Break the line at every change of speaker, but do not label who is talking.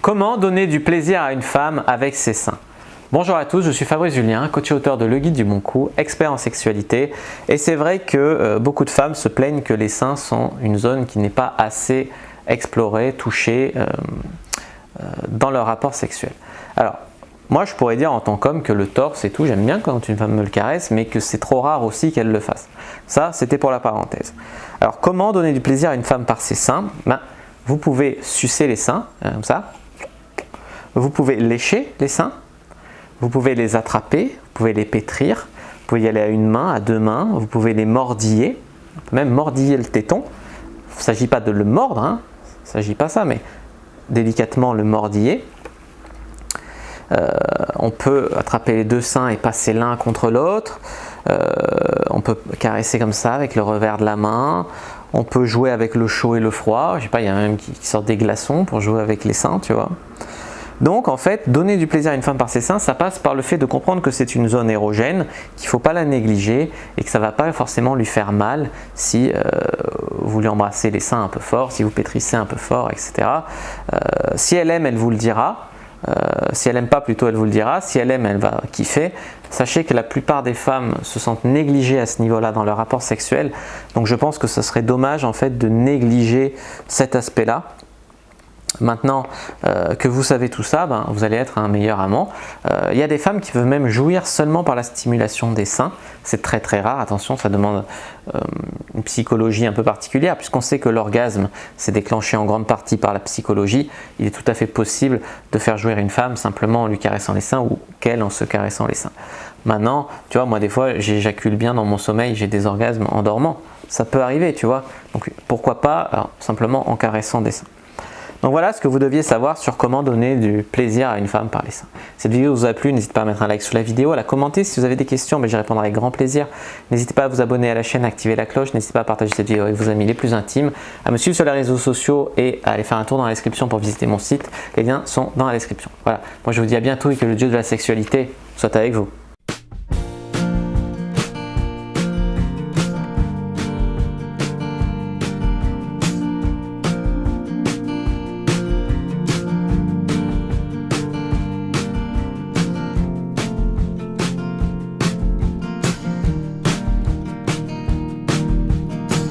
Comment donner du plaisir à une femme avec ses seins? Bonjour à tous, je suis Fabrice Julien, coach et auteur de Le Guide du Bon Coup, expert en sexualité. Et c'est vrai que beaucoup de femmes se plaignent que les seins sont une zone qui n'est pas assez explorée, touchée dans leur rapport sexuel. Alors, moi je pourrais dire en tant qu'homme que le torse et tout, j'aime bien quand une femme me le caresse, mais que c'est trop rare aussi qu'elle le fasse. Ça, c'était pour la parenthèse. Alors, comment donner du plaisir à une femme par ses seins? Vous pouvez sucer les seins, comme ça. Vous pouvez lécher les seins, vous pouvez les attraper, vous pouvez les pétrir, vous pouvez y aller à une main, à deux mains, vous pouvez les mordiller, on peut même mordiller le téton. Il ne s'agit pas de le mordre, il ne s'agit pas ça, mais délicatement le mordiller. On peut attraper les deux seins et passer l'un contre l'autre. On peut caresser comme ça avec le revers de la main. On peut jouer avec le chaud et le froid. Je sais pas, il y en a même qui sortent des glaçons pour jouer avec les seins, tu vois. Donc en fait, donner du plaisir à une femme par ses seins, ça passe par le fait de comprendre que c'est une zone érogène, qu'il ne faut pas la négliger et que ça ne va pas forcément lui faire mal si vous lui embrassez les seins un peu fort, si vous pétrissez un peu fort, etc. Si elle aime, elle vous le dira. Si elle n'aime pas, plutôt elle vous le dira. Si elle aime, elle va kiffer. Sachez que la plupart des femmes se sentent négligées à ce niveau-là dans leur rapport sexuel. Donc je pense que ce serait dommage en fait de négliger cet aspect-là. Maintenant que vous savez tout ça, vous allez être un meilleur amant. Il y a des femmes qui peuvent même jouir seulement par la stimulation des seins. C'est très très rare, attention, ça demande une psychologie un peu particulière, puisqu'on sait que l'orgasme s'est déclenché en grande partie par la psychologie. Il est tout à fait possible de faire jouir une femme simplement en lui caressant les seins ou qu'elle en se caressant les seins. Maintenant, tu vois, moi des fois j'éjacule bien dans mon sommeil, j'ai des orgasmes en dormant. Ça peut arriver, tu vois. Donc pourquoi pas simplement en caressant des seins. Donc voilà ce que vous deviez savoir sur comment donner du plaisir à une femme par les seins. Cette vidéo vous a plu, n'hésitez pas à mettre un like sous la vidéo, à la commenter. Si vous avez des questions, j'y répondrai avec grand plaisir. N'hésitez pas à vous abonner à la chaîne, à activer la cloche. N'hésitez pas à partager cette vidéo avec vos amis les plus intimes, à me suivre sur les réseaux sociaux et à aller faire un tour dans la description pour visiter mon site. Les liens sont dans la description. Voilà, moi je vous dis à bientôt et que le dieu de la sexualité soit avec vous.